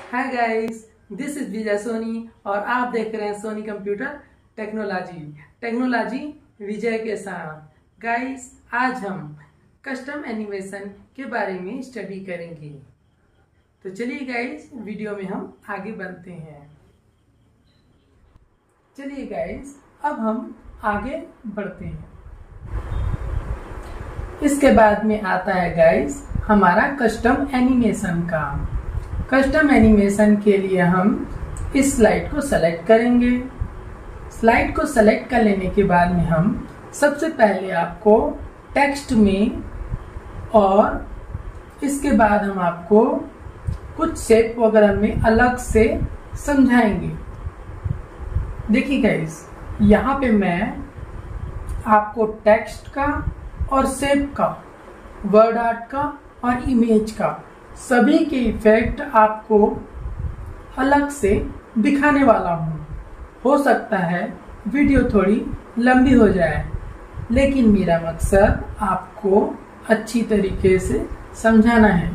Hi guys, this is विजय सोनी और आप देख रहे हैं सोनी कंप्यूटर टेक्नोलॉजी विजय के साथ। गाइस, आज हम कस्टम एनिमेशन के बारे में स्टडी करेंगे। तो चलिए गाइस, वीडियो में हम आगे बढ़ते हैं। चलिए गाइस, अब हम आगे बढ़ते हैं। इसके बाद में आता है गाइस हमारा कस्टम एनिमेशन का। कस्टम एनिमेशन के लिए हम इस स्लाइड को सेलेक्ट करेंगे। स्लाइड को सेलेक्ट कर लेने के बाद में हम सबसे पहले आपको टेक्स्ट में और इसके बाद हम आपको कुछ शेप वगैरह में अलग से समझाएंगे। देखिए गाइस, यहाँ पे मैं आपको टेक्स्ट का और शेप का, वर्ड आर्ट का और इमेज का सभी के इफेक्ट आपको अलग से दिखाने वाला हूँ। हो सकता है वीडियो थोड़ी लंबी हो जाए, लेकिन मेरा मकसद आपको अच्छी तरीके से समझाना है।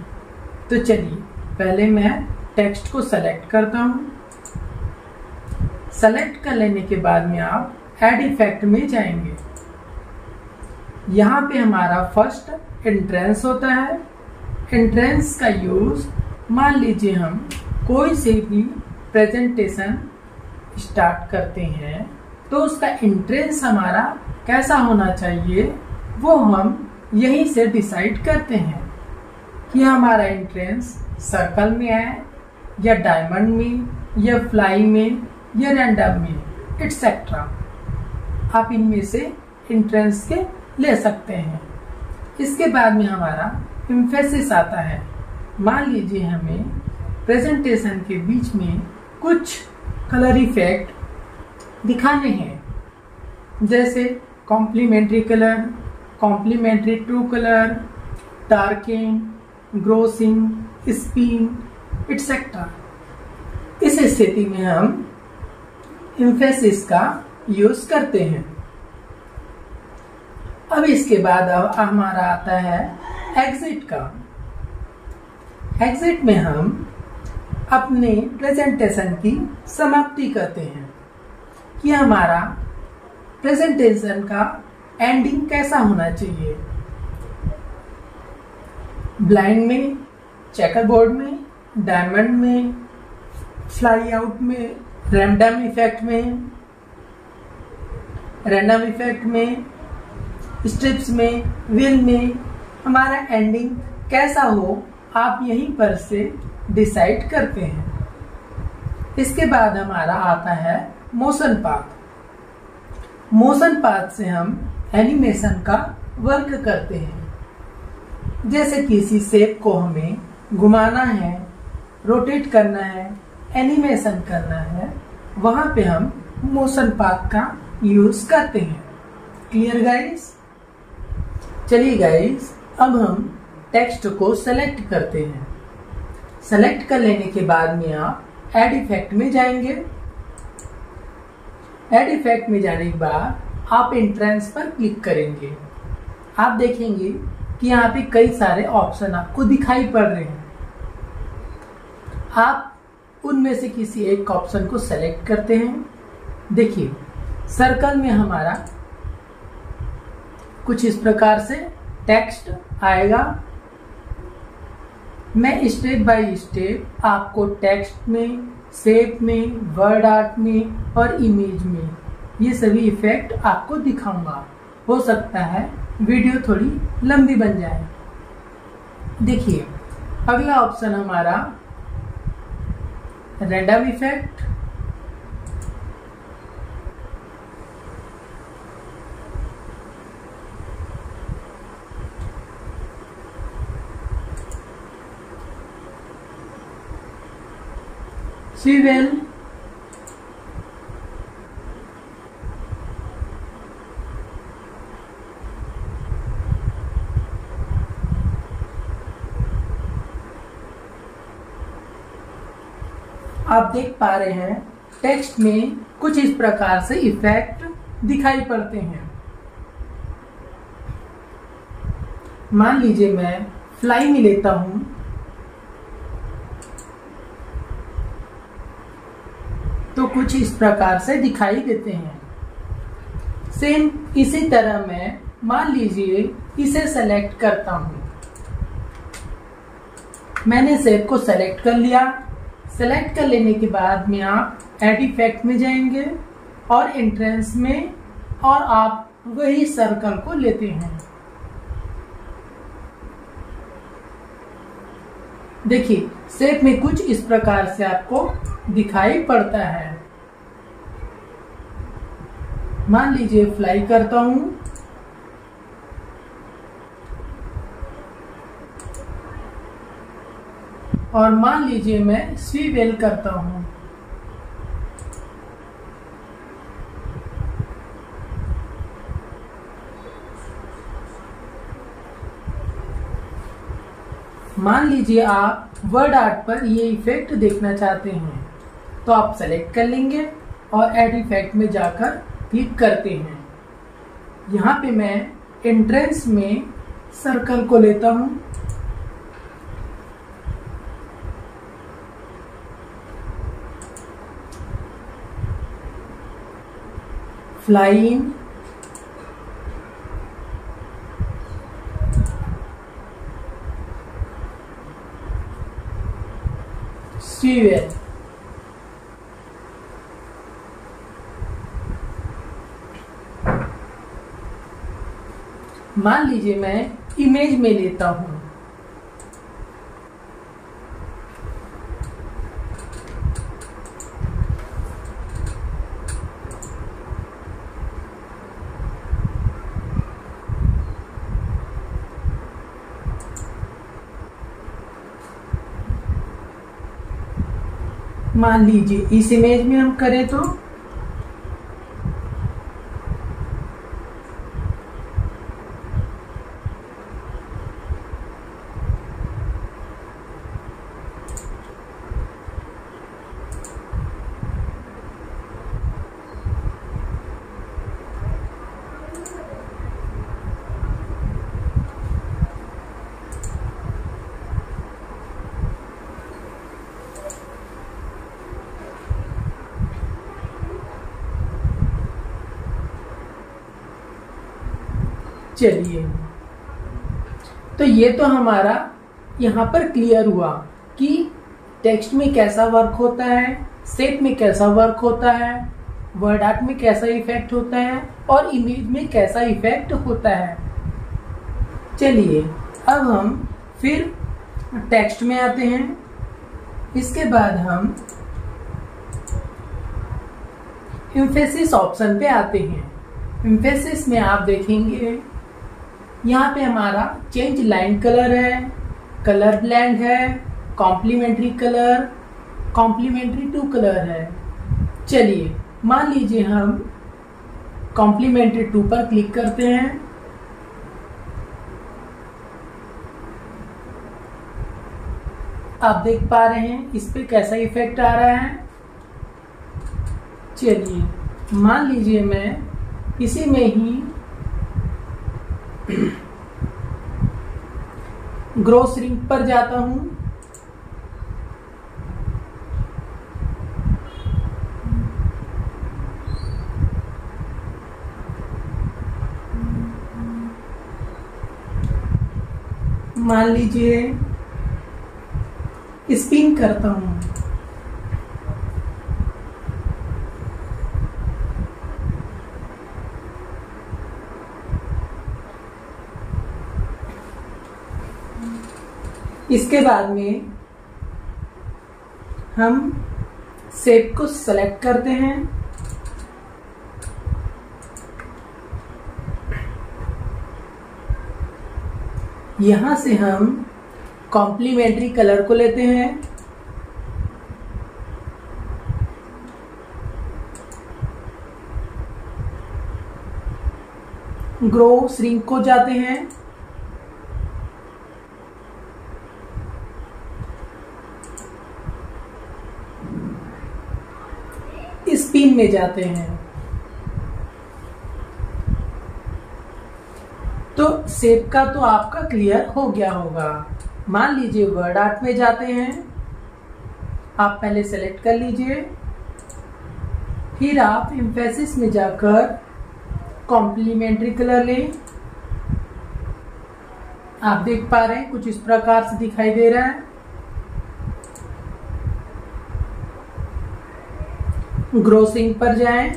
तो चलिए, पहले मैं टेक्स्ट को सेलेक्ट करता हूँ। सेलेक्ट कर लेने के बाद में आप ऐड इफेक्ट में जाएंगे। यहाँ पे हमारा फर्स्ट एंट्रेंस होता है। एंट्रेंस का यूज मान लीजिए हम कोई से भी प्रेजेंटेशन स्टार्ट करते हैं तो उसका एंट्रेंस हमारा कैसा होना चाहिए वो हम यहीं से डिसाइड करते हैं कि हमारा एंट्रेंस सर्कल में है या डायमंड में या फ्लाई में या रैंडम में एटसेट्रा। आप इनमें से एंट्रेंस के ले सकते हैं। इसके बाद में हमारा एम्फेसिस आता है। मान लीजिए हमें प्रेजेंटेशन के बीच में कुछ कलर इफेक्ट दिखाने हैं, जैसे complementary colour, complementary true colour, darking, grossing, spin etcetera. इस स्थिति में हम एम्फेसिस का यूज करते हैं। अब इसके बाद अब हमारा आता है एग्जिट का। एग्जिट में हम अपने प्रेजेंटेशन की समाप्ति करते हैं कि हमारा प्रेजेंटेशन का एंडिंग कैसा होना चाहिए। ब्लाइंड में, चेकर बोर्ड में, डायमंड में, फ्लाई आउट में, रैंडम इफेक्ट में, स्ट्रिप्स में, व्हील में हमारा एंडिंग कैसा हो आप यहीं पर से डिसाइड करते हैं। इसके बाद हमारा आता है मोशन पाथ। मोशन पाथ से हम एनिमेशन का वर्क करते हैं। जैसे किसी शेप को हमें घुमाना है, रोटेट करना है, एनिमेशन करना है, वहां पे हम मोशन पाथ का यूज करते हैं। Clear guys? चलिए गाइस, अब हम टेक्स्ट को सेलेक्ट करते हैं। सेलेक्ट कर लेने के बाद में आप ऐड इफेक्ट में जाएंगे। ऐड इफेक्ट में जाने के बाद आप एंट्रेंस पर क्लिक करेंगे। आप देखेंगे कि यहाँ पे कई सारे ऑप्शन आपको दिखाई पड़ रहे हैं। आप उनमें से किसी एक ऑप्शन को सेलेक्ट करते हैं। देखिए, सर्कल में हमारा कुछ इस प्रकार से टेक्स्ट आएगा। मैं स्टेप बाय स्टेप आपको टेक्स्ट में, शेप में, वर्ड आर्ट में और इमेज में ये सभी इफेक्ट आपको दिखाऊंगा। हो सकता है वीडियो थोड़ी लंबी बन जाए। देखिए, अगला ऑप्शन हमारा रैंडम इफेक्ट। स्विवेल, आप देख पा रहे हैं टेक्स्ट में कुछ इस प्रकार से इफेक्ट दिखाई पड़ते हैं। मान लीजिए मैं फ्लाई में लेता हूं तो कुछ इस प्रकार से दिखाई देते हैं। सेम इसी तरह मैं मान लीजिए इसे सेलेक्ट करता हूं। मैंने शेप को सेलेक्ट कर लिया। सेलेक्ट कर लेने के बाद में आप ऐड इफेक्ट में जाएंगे और एंट्रेंस में, और आप वही सर्कल को लेते हैं। देखिए शेप में कुछ इस प्रकार से आपको दिखाई पड़ता है। मान लीजिए फ्लाई करता हूं, और मान लीजिए मैं स्वीवेल करता हूं। मान लीजिए आप वर्ड आर्ट पर ये इफेक्ट देखना चाहते हैं, तो आप सेलेक्ट कर लेंगे और ऐड इफेक्ट में जाकर क्लिक करते हैं। यहाँ पे मैं एंट्रेंस में सर्कल को लेता हूं, फ्लाई इन, स्वीवेल। मान लीजिए मैं इमेज में लेता हूं, मान लीजिए इस इमेज में हम करें तो चलिए, तो ये तो हमारा यहाँ पर क्लियर हुआ कि टेक्स्ट में कैसा वर्क होता है, शेप में कैसा वर्क होता है, वर्ड आर्ट में कैसा इफेक्ट होता है और इमेज में कैसा इफेक्ट होता है। चलिए अब हम फिर टेक्स्ट में आते हैं। इसके बाद हम एम्फेसिस ऑप्शन पे आते हैं। एम्फेसिस में आप देखेंगे यहाँ पे हमारा चेंज लाइन कलर है, कलर ब्लेंड है, complementary colour, complementary two colour है। चलिए मान लीजिए हम कॉम्प्लीमेंट्री टू पर क्लिक करते हैं। आप देख पा रहे हैं इस पे कैसा इफेक्ट आ रहा है। चलिए मान लीजिए मैं इसी में ही ग्रो श्रिंक पर जाता हूं। मान लीजिए स्पिन करता हूं। इसके बाद में हम शेप को सेलेक्ट करते हैं। यहां से हम कॉम्प्लीमेंट्री कलर को लेते हैं। ग्रो श्रिंक को जाते हैं। स्पिन में जाते हैं। तो शेप का तो आपका क्लियर हो गया होगा। मान लीजिए वर्ड आर्ट में जाते हैं। आप पहले सेलेक्ट कर लीजिए फिर आप एम्फेसिस में जाकर कॉम्प्लीमेंट्री कलर लें। आप देख पा रहे हैं कुछ इस प्रकार से दिखाई दे रहा है। ग्रोसिंग पर जाएं।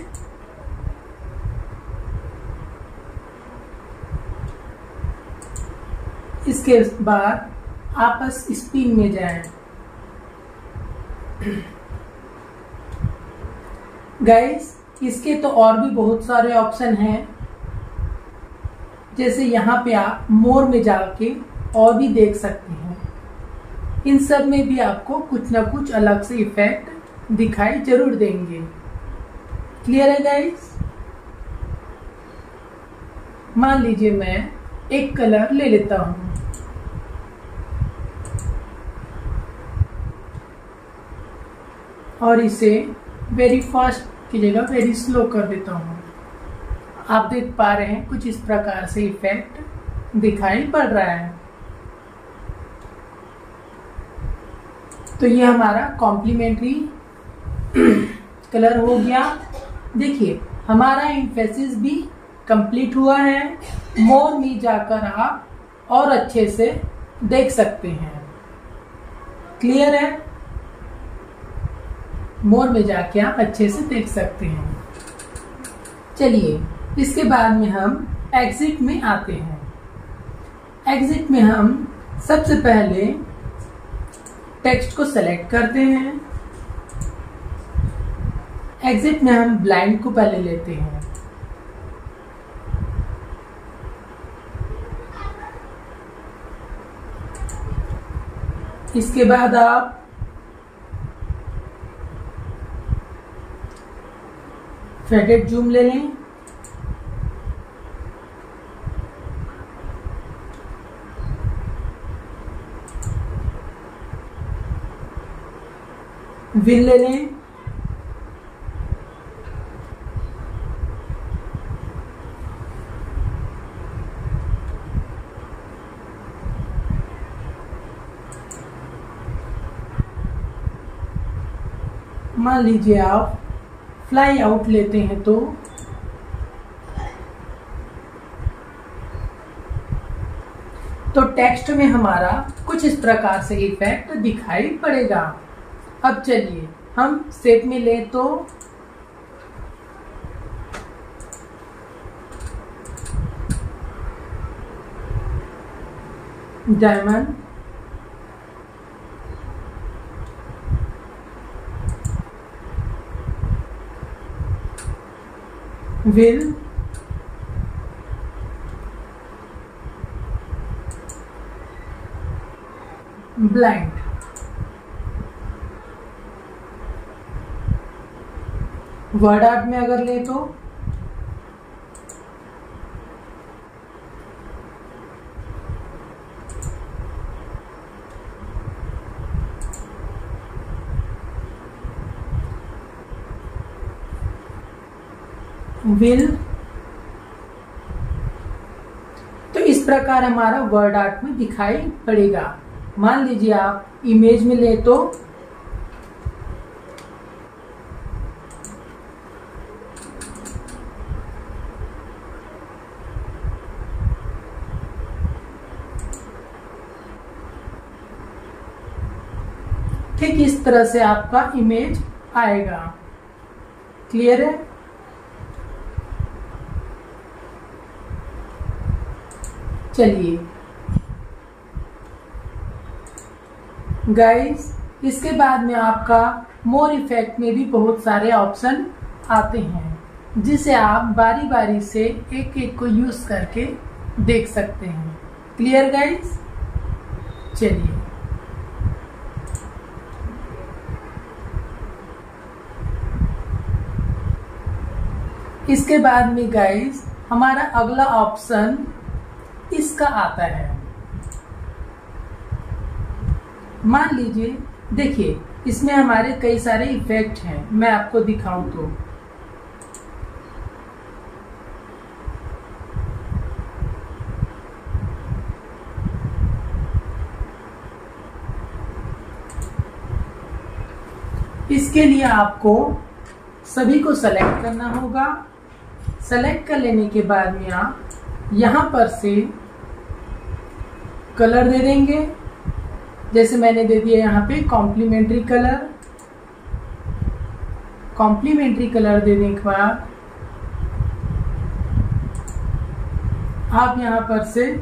इसके बाद आपस स्पिन में जाएं। गाइस, इसके तो और भी बहुत सारे ऑप्शन हैं, जैसे यहाँ पे आप मोर में जाके और भी देख सकते हैं। इन सब में भी आपको कुछ ना कुछ अलग से इफेक्ट दिखाई जरूर देंगे। क्लियर है गाइस? मान लीजिए मैं एक कलर ले लेता हूं और इसे वेरी फास्ट की जगह वेरी स्लो कर देता हूं। आप देख पा रहे हैं कुछ इस प्रकार से इफेक्ट दिखाई पड़ रहा है। तो ये हमारा कॉम्प्लीमेंट्री कलर हो गया। देखिए हमारा एम्फेसिस भी कंप्लीट हुआ है। मोर में जाकर आप और अच्छे से देख सकते हैं। क्लियर है? मोर में जाके आप अच्छे से देख सकते हैं। चलिए इसके बाद में हम एग्जिट में आते हैं। एग्जिट में हम सबसे पहले टेक्स्ट को सेलेक्ट करते हैं। एग्जिट में हम ब्लाइंड को पहले लेते हैं। इसके बाद आप फेडेड जूम ले लें। व्हील ले लें। मान लीजिए आप फ्लाई आउट लेते हैं तो टेक्स्ट में हमारा कुछ इस प्रकार से इफेक्ट दिखाई पड़ेगा। अब चलिए हम शेप में ले तो diamond, wheel, blind. Word art में अगर ले तो विल। तो इस प्रकार हमारा वर्ड आर्ट में दिखाई पड़ेगा। मान लीजिए आप इमेज में ले तो ठीक इस तरह से आपका इमेज आएगा। क्लियर है? चलिए गाइस, इसके बाद में आपका मोर इफेक्ट में भी बहुत सारे ऑप्शन आते हैं, जिसे आप बारी बारी से एक एक को यूज करके देख सकते हैं। Clear guys? चलिए इसके बाद में गाइस हमारा अगला ऑप्शन इसका आता है। मान लीजिए, देखिए इसमें हमारे कई सारे इफेक्ट हैं। मैं आपको दिखाऊं तो इसके लिए आपको सभी को सेलेक्ट करना होगा। सेलेक्ट कर लेने के बाद में आप यहाँ पर से कलर दे देंगे। जैसे मैंने दे दिया यहाँ पे कॉम्प्लीमेंट्री कलर। कॉम्प्लीमेंट्री कलर देने के बाद आप यहाँ पर से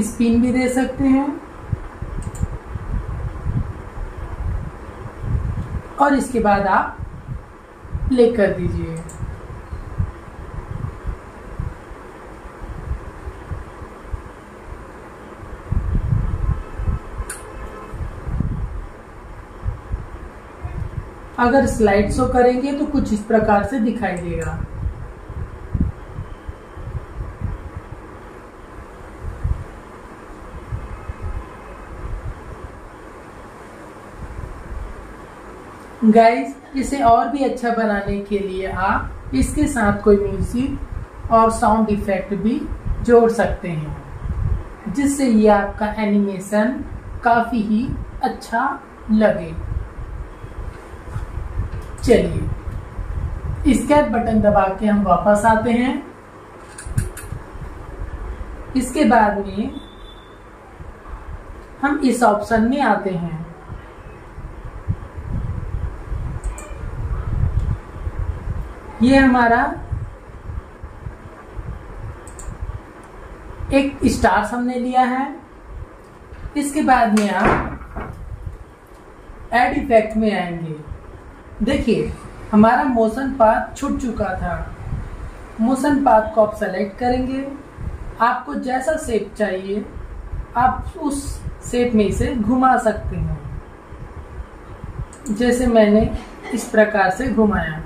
स्पिन भी दे सकते हैं और इसके बाद आप प्ले कर दीजिए। अगर स्लाइड शो करेंगे तो कुछ इस प्रकार से दिखाई देगा। गाइस, इसे और भी अच्छा बनाने के लिए आप इसके साथ कोई म्यूजिक और साउंड इफेक्ट भी जोड़ सकते हैं, जिससे ये आपका एनिमेशन काफी ही अच्छा लगे। चलिए, स्केप बटन दबा के हम वापस आते हैं। इसके बाद में हम इस ऑप्शन में आते हैं। ये हमारा एक स्टार्स हमने लिया है। इसके बाद में आप एड इफेक्ट में आएंगे। देखिए, हमारा मोशन पाथ छूट चुका था। मोशन पाथ को आप सेलेक्ट करेंगे। आपको जैसा शेप चाहिए आप उस शेप में इसे घुमा सकते हैं। जैसे मैंने इस प्रकार से घुमाया।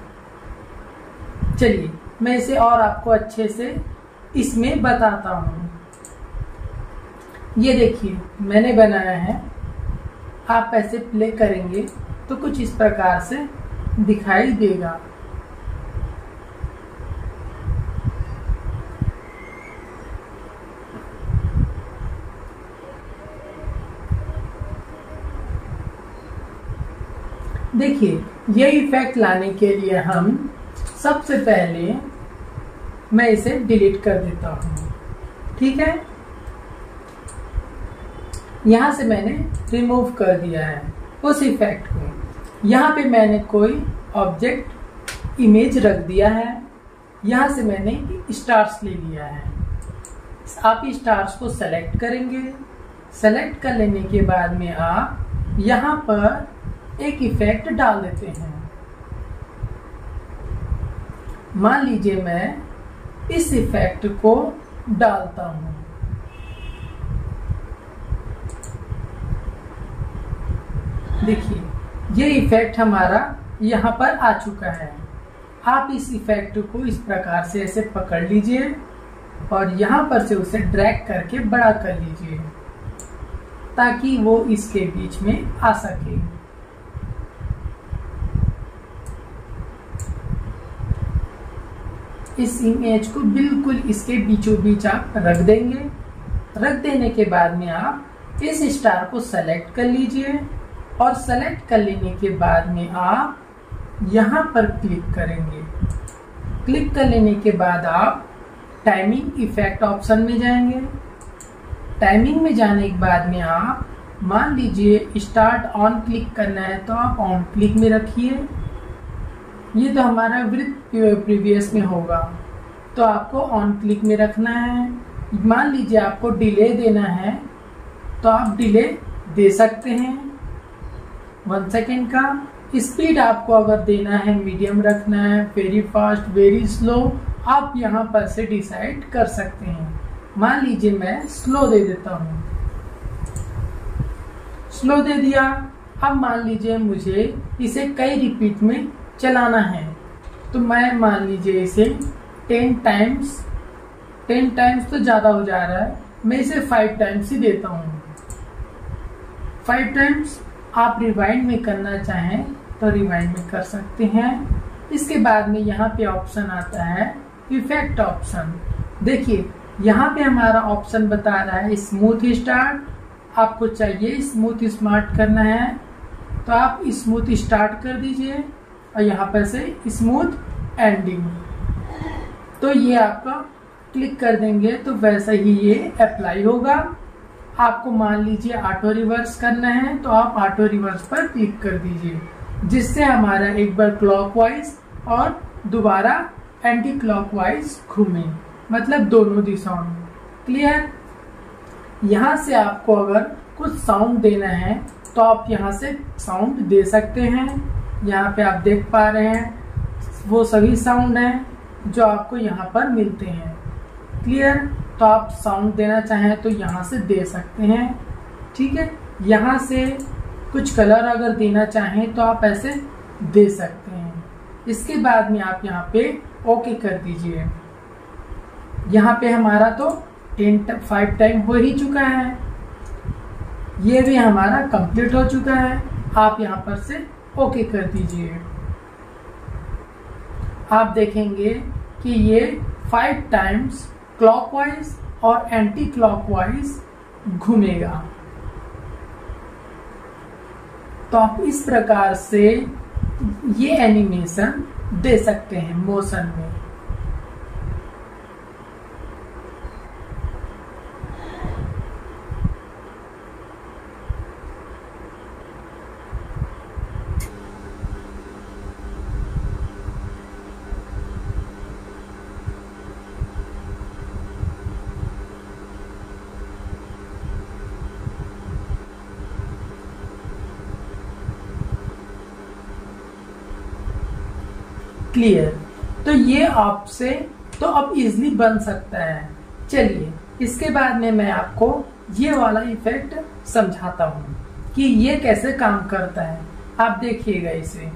चलिए, मैं इसे और आपको अच्छे से इसमें बताता हूँ। ये देखिए, मैंने बनाया है। आप ऐसे प्ले करेंगे तो कुछ इस प्रकार से दिखाई देगा। देखिए, ये इफेक्ट लाने के लिए हम सबसे पहले मैं इसे डिलीट कर देता हूँ। ठीक है, यहां से मैंने रिमूव कर दिया है उस इफेक्ट को। यहाँ पे मैंने कोई ऑब्जेक्ट इमेज रख दिया है। यहाँ से मैंने स्टार्स ले लिया है। आप स्टार्स को सेलेक्ट करेंगे। सेलेक्ट कर लेने के बाद में आप यहाँ पर एक इफेक्ट डाल देते हैं। मान लीजिए मैं इस इफेक्ट को डालता हूं। देखिए, ये इफेक्ट हमारा यहाँ पर आ चुका है। आप इस इफेक्ट को इस प्रकार से ऐसे पकड़ लीजिए और यहाँ पर से उसे ड्रैग करके बड़ा कर लीजिए ताकि वो इसके बीच में आ सके। इस इमेज को बिल्कुल इसके बीचों बीच आप रख देंगे। रख देने के बाद में आप इस स्टार को सेलेक्ट कर लीजिए और सेलेक्ट कर लेने के बाद में आप यहाँ पर क्लिक करेंगे। क्लिक कर लेने के बाद आप टाइमिंग इफेक्ट ऑप्शन में जाएंगे। टाइमिंग में जाने के बाद में आप मान लीजिए स्टार्ट ऑन क्लिक करना है तो आप ऑन क्लिक में रखिए। ये तो हमारा विथ प्रीवियस में होगा तो आपको ऑन क्लिक में रखना है। मान लीजिए आपको डिले देना है तो आप डिले दे सकते हैं 1 सेकेंड का। स्पीड आपको अगर देना है मीडियम रखना है, वेरी फास्ट, वेरी स्लो, आप यहाँ पर से डिसाइड कर सकते हैं। मान लीजिए मैं स्लो दे देता हूँ। स्लो दे दिया। अब मान लीजिए मुझे इसे कई रिपीट में चलाना है तो मैं मान लीजिए इसे 10 टाइम्स तो ज्यादा हो जा रहा है, मैं इसे 5 टाइम्स ही देता हूँ। 5 टाइम्स। आप रिवाइंड में करना चाहें तो रिवाइंड में कर सकते हैं। इसके बाद में यहाँ पे ऑप्शन आता है इफेक्ट ऑप्शन। देखिए, यहाँ पे हमारा ऑप्शन बता रहा है स्मूथ स्टार्ट। आपको चाहिए स्मूथ स्मार्ट करना है तो आप स्मूथ स्टार्ट कर दीजिए। और यहाँ पर से स्मूथ एंडिंग। तो ये आपका क्लिक कर देंगे तो वैसा ही ये अप्लाई होगा। आपको मान लीजिए ऑटो रिवर्स करना है तो आप ऑटो रिवर्स पर क्लिक कर दीजिए, जिससे हमारा एक बार क्लॉकवाइज और दोबारा एंटी क्लॉकवाइज घूमे, मतलब दोनों दिशाओं में। क्लियर। यहाँ से आपको अगर कुछ साउंड देना है तो आप यहाँ से साउंड दे सकते हैं। यहाँ पे आप देख पा रहे हैं वो सभी साउंड हैं जो आपको यहाँ पर मिलते हैं। क्लियर। तो आप साउंड देना चाहें तो यहाँ से दे सकते हैं। ठीक है। यहाँ से कुछ कलर अगर देना चाहें तो आप ऐसे दे सकते हैं। इसके बाद में आप यहाँ पे ओके कर दीजिए। यहाँ पे हमारा तो 5 टाइम हो ही चुका है, ये भी हमारा कंप्लीट हो चुका है। आप यहाँ पर से ओके कर दीजिए। आप देखेंगे कि ये 5 टाइम्स क्लॉकवाइज और एंटी क्लॉकवाइज घूमेगा। तो आप इस प्रकार से ये एनिमेशन दे सकते हैं मोशन में। क्लियर। तो ये आपसे तो अब इजीली बन सकता है। चलिए इसके बाद में मैं आपको ये वाला इफेक्ट समझाता हूँ कि ये कैसे काम करता है। आप देखिएगा इसे।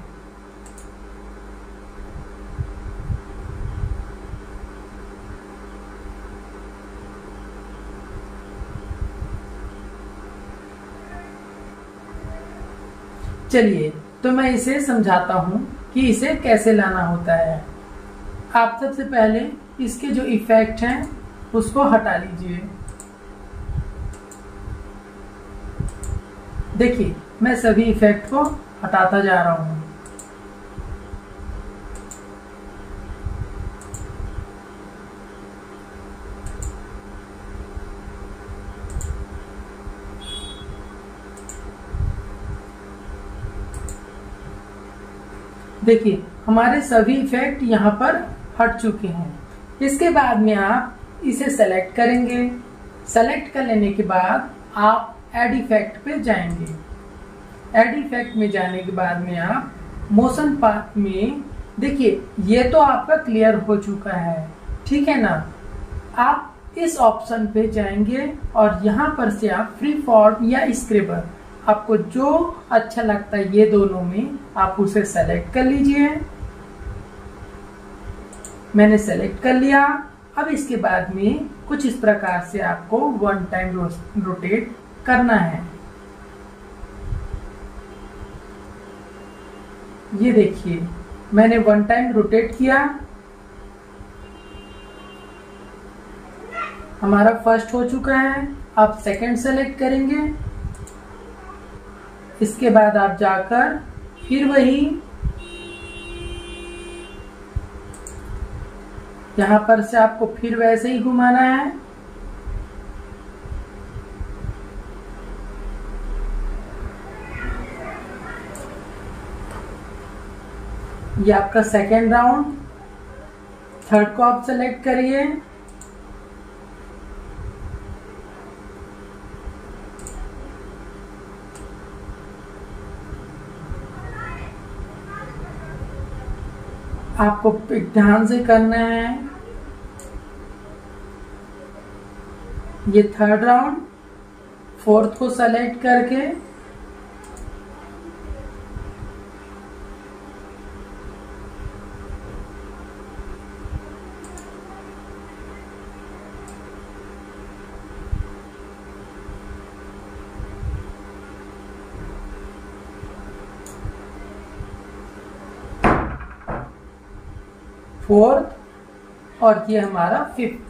चलिए तो मैं इसे समझाता हूँ कि इसे कैसे लाना होता है। आप सबसे पहले इसके जो इफेक्ट हैं उसको हटा लीजिए। देखिए मैं सभी इफेक्ट को हटाता जा रहा हूँ। देखिए हमारे सभी इफेक्ट यहाँ पर हट चुके हैं। इसके बाद में आप इसे सेलेक्ट करेंगे। सेलेक्ट कर लेने के बाद आप ऐड इफेक्ट पे जाएंगे। ऐड इफेक्ट में जाने के बाद में आप मोशन पाथ में देखिए ये तो आपका क्लियर हो चुका है, ठीक है ना। आप इस ऑप्शन पे जाएंगे और यहाँ पर से आप फ्री फॉर्म या स्क्रेबर, आपको जो अच्छा लगता है ये दोनों में आप उसे सेलेक्ट कर लीजिए। मैंने सेलेक्ट कर लिया। अब इसके बाद में कुछ इस प्रकार से आपको 1 टाइम रोटेट करना है। ये देखिए मैंने 1 टाइम रोटेट किया। हमारा फर्स्ट हो चुका है। आप सेकंड सेलेक्ट करेंगे। इसके बाद आप जाकर फिर वही यहां पर से आपको फिर वैसे ही घुमाना है। ये आपका सेकेंड राउंड। थर्ड को आप सेलेक्ट करिए। आपको ध्यान से करना है। ये थर्ड राउंड। फोर्थ को सेलेक्ट करके फोर्थ और ये हमारा फिफ्थ।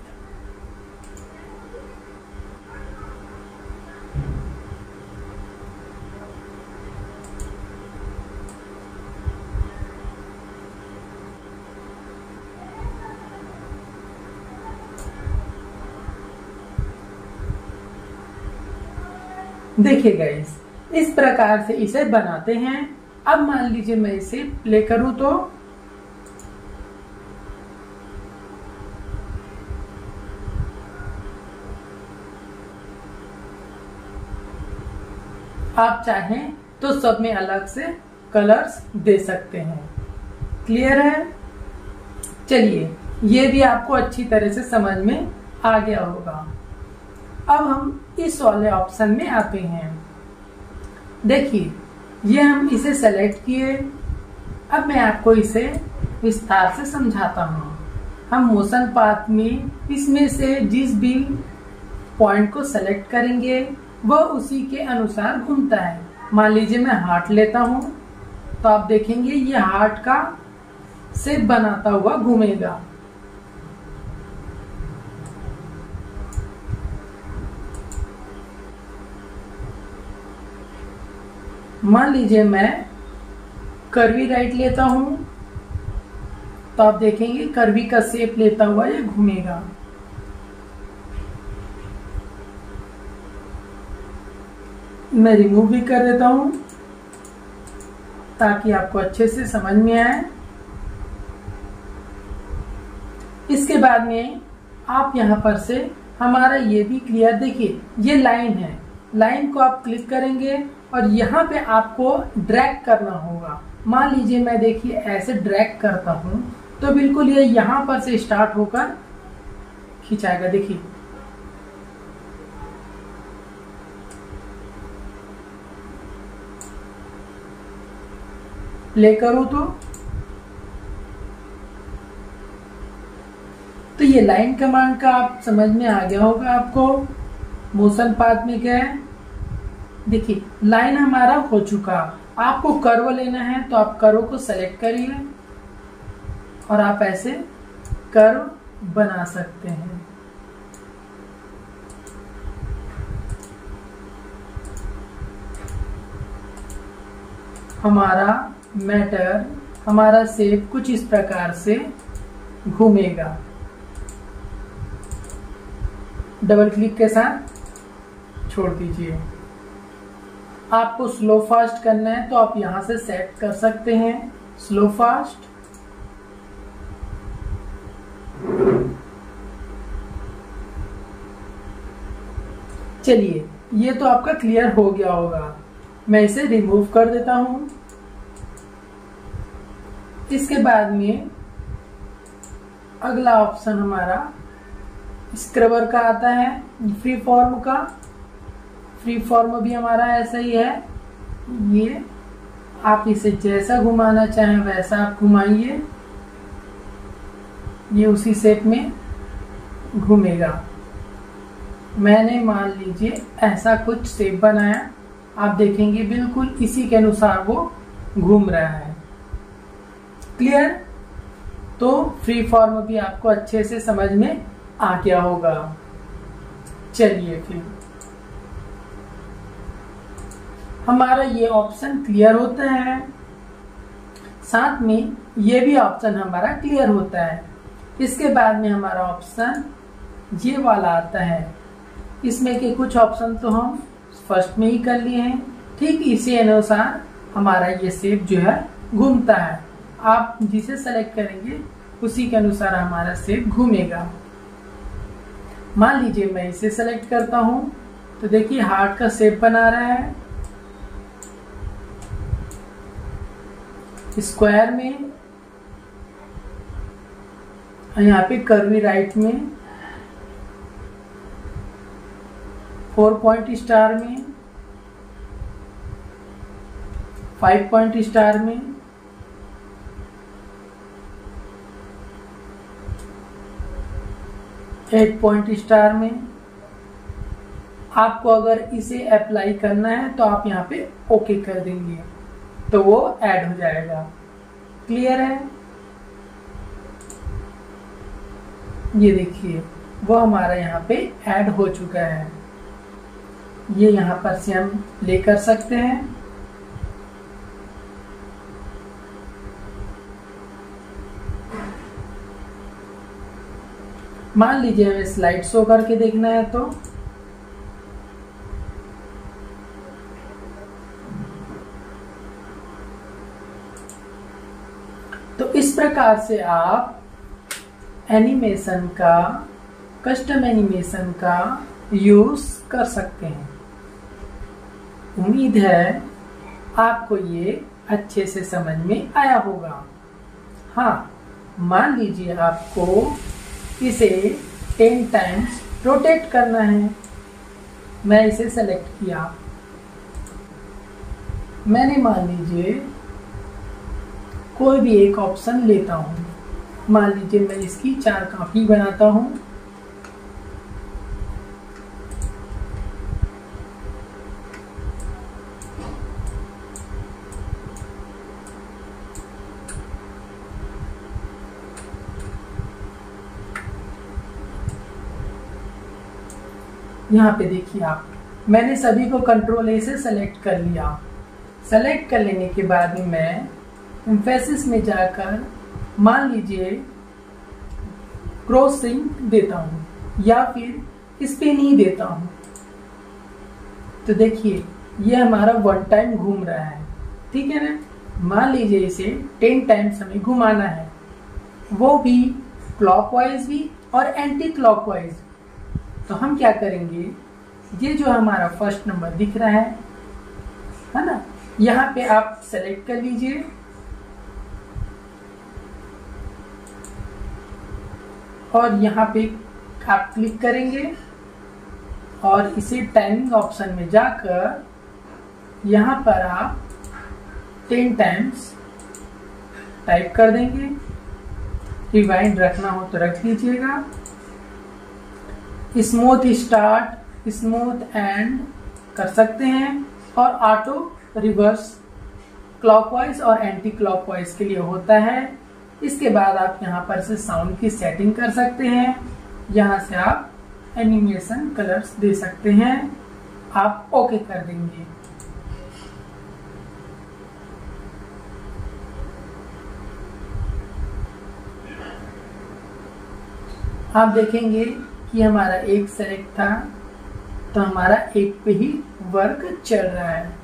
देखिए गाइस, इस प्रकार से इसे बनाते हैं। अब मान लीजिए मैं इसे प्ले करूं तो आप चाहें तो सब में अलग से कलर्स दे सकते हैं। क्लियर है? चलिए, ये भी आपको अच्छी तरह से समझ में आ गया होगा। अब हम इस वाले ऑप्शन में आते हैं। देखिए, ये हम इसे सेलेक्ट किए। अब मैं आपको इसे विस्तार से समझाता हूँ। हम मोशन पाथ में इसमें से जिस भी पॉइंट को सेलेक्ट करेंगे वह उसी के अनुसार घूमता है। मान लीजिए मैं हार्ट लेता हूँ तो आप देखेंगे ये हार्ट का शेप बनाता हुआ घूमेगा। मान लीजिए मैं कर्वी राइट लेता हूं तो आप देखेंगे कर्वी का शेप लेता हुआ ये घूमेगा। मैं रिमूव भी कर देता हूं ताकि आपको अच्छे से समझ में आए। इसके बाद में आप यहां पर से हमारा ये भी क्लियर, देखिए ये लाइन है। लाइन को आप क्लिक करेंगे और यहाँ पे आपको ड्रैग करना होगा। मान लीजिए मैं देखिए ऐसे ड्रैग करता हूं तो बिल्कुल ये यहाँ पर से स्टार्ट होकर खिंचाएगा। देखिए प्ले करूं तो ये लाइन कमांड का आप समझ में आ गया होगा आपको। मोशन पाथ में क्या है, देखिए लाइन हमारा हो चुका। आपको कर्व लेना है तो आप कर्व को सेलेक्ट करिए और आप ऐसे कर्व बना सकते हैं। हमारा मैटर, हमारा शेप कुछ इस प्रकार से घूमेगा। डबल क्लिक के साथ छोड़ दीजिए। आपको स्लो फास्ट करना है तो आप यहां से सेट कर सकते हैं स्लो फास्ट। चलिए, ये तो आपका क्लियर हो गया होगा। मैं इसे रिमूव कर देता हूं। इसके बाद में अगला ऑप्शन हमारा स्क्रबर का आता है, फ्री फॉर्म का। फ्री फॉर्म भी हमारा ऐसा ही है। ये आप इसे जैसा घुमाना चाहें वैसा आप घुमाइए, ये उसी शेप में घूमेगा। मैंने मान लीजिए ऐसा कुछ शेप बनाया, आप देखेंगे बिल्कुल इसी के अनुसार वो घूम रहा है। क्लियर? तो फ्री फॉर्म भी आपको अच्छे से समझ में आ गया होगा। चलिए फिर हमारा ये ऑप्शन क्लियर होता है, साथ में ये भी ऑप्शन हमारा क्लियर होता है। इसके बाद में हमारा ऑप्शन ये वाला आता है। इसमें के कुछ ऑप्शन तो हम फर्स्ट में ही कर लिए हैं। ठीक इसी अनुसार हमारा ये शेप जो है घूमता है। आप जिसे सेलेक्ट करेंगे उसी के अनुसार हमारा शेप घूमेगा। मान लीजिए मैं इसे सेलेक्ट करता हूं तो देखिए हार्ट का शेप बना रहा है स्क्वायर में, यहाँ पे कर्वी राइट में, 4 पॉइंट स्टार में, 5 पॉइंट स्टार में, 8 पॉइंट स्टार में। आपको अगर इसे अप्लाई करना है तो आप यहाँ पे ओके कर देंगे तो वो ऐड हो जाएगा। क्लियर है? ये देखिए वो हमारा यहाँ पे ऐड हो चुका है। ये यहाँ पर से हम प्ले कर सकते हैं। मान लीजिए हमें स्लाइड शो करके देखना है तो तो इस प्रकार से आप एनिमेशन का, कस्टम एनिमेशन का यूज कर सकते हैं। उम्मीद है आपको ये अच्छे से समझ में आया होगा। हाँ, मान लीजिए आपको इसे 10 टाइम्स रोटेट करना है। मैं इसे सेलेक्ट किया। मैंने मान लीजिए कोई भी एक ऑप्शन लेता हूँ। मान लीजिए मैं इसकी 4 कॉपी बनाता हूँ। यहाँ पे देखिए आप, मैंने सभी को कंट्रोल ए से सेलेक्ट कर लिया। सेलेक्ट कर लेने के बाद मैं एम्फेसिस में जाकर मान लीजिए क्रॉसिंग देता हूँ या फिर स्पिन ही देता हूँ। तो देखिए ये हमारा 1 टाइम घूम रहा है, ठीक है ना। मान लीजिए इसे 10 टाइम्स हमें घुमाना है, वो भी क्लॉकवाइज भी और एंटी क्लॉकवाइज। तो हम क्या करेंगे, ये जो हमारा फर्स्ट नंबर दिख रहा है ना, यहाँ पे आप सेलेक्ट कर लीजिए और यहाँ पे आप क्लिक करेंगे और इसे टाइमिंग ऑप्शन में जाकर यहाँ पर आप 10 टाइम्स टाइप कर देंगे। रिवाइंड रखना हो तो रख लीजिएगा। स्मूथ स्टार्ट, स्मूथ एंड कर सकते हैं और ऑटो रिवर्स क्लॉकवाइज और एंटी क्लॉकवाइज के लिए होता है। इसके बाद आप यहाँ पर से साउंड की सेटिंग कर सकते हैं। यहाँ से आप एनिमेशन कलर्स दे सकते हैं। आप ओके कर देंगे। आप देखेंगे कि हमारा एक सेलेक्ट था तो हमारा एक पे ही वर्क चल रहा है।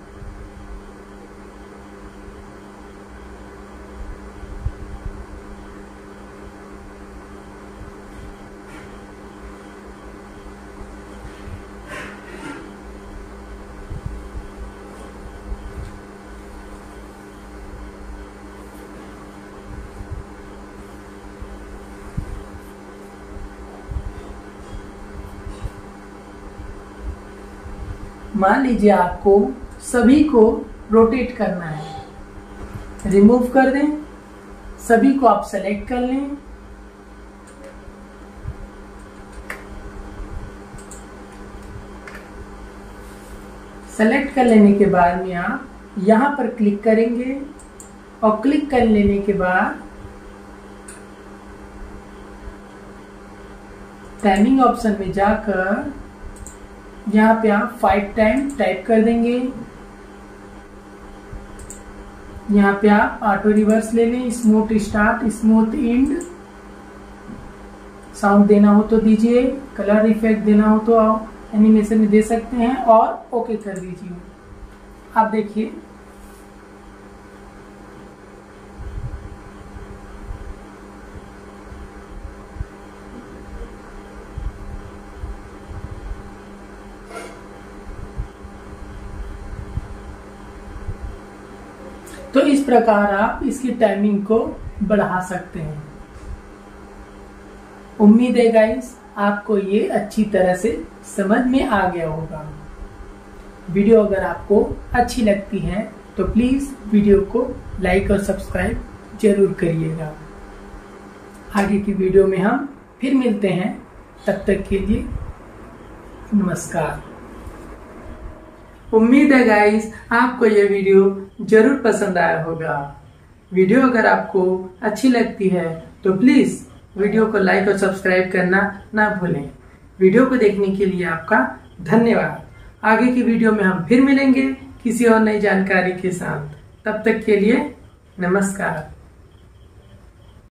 मान लीजिए आपको सभी को रोटेट करना है, रिमूव कर दें। सभी को आप सेलेक्ट कर लें। सेलेक्ट कर लेने के बाद में आप यहाँ पर क्लिक करेंगे और क्लिक कर लेने के बाद टाइमिंग ऑप्शन में जाकर यहाँ पे आप 5 टाइम टाइप कर देंगे। यहाँ पे आप ऑटो रिवर्स ले लें, smooth start, smooth and. Sound देना हो तो दीजिए, कलर इफेक्ट देना हो तो आप एनिमेशन में दे सकते हैं और ओके कर दीजिए। आप देखिए तो इस प्रकार आप इसकी टाइमिंग को बढ़ा सकते हैं। उम्मीद है गाइस आपको ये अच्छी तरह से समझ में आ गया होगा। वीडियो अगर आपको अच्छी लगती है तो प्लीज वीडियो को लाइक और सब्सक्राइब जरूर करिएगा। आगे की वीडियो में हम फिर मिलते हैं, तब तक के लिए नमस्कार। उम्मीद है गाइस आपको ये वीडियो जरूर पसंद आया होगा। वीडियो अगर आपको अच्छी लगती है तो प्लीज वीडियो को लाइक और सब्सक्राइब करना ना भूलें। वीडियो को देखने के लिए आपका धन्यवाद। आगे की वीडियो में हम फिर मिलेंगे किसी और नई जानकारी के साथ। तब तक के लिए नमस्कार।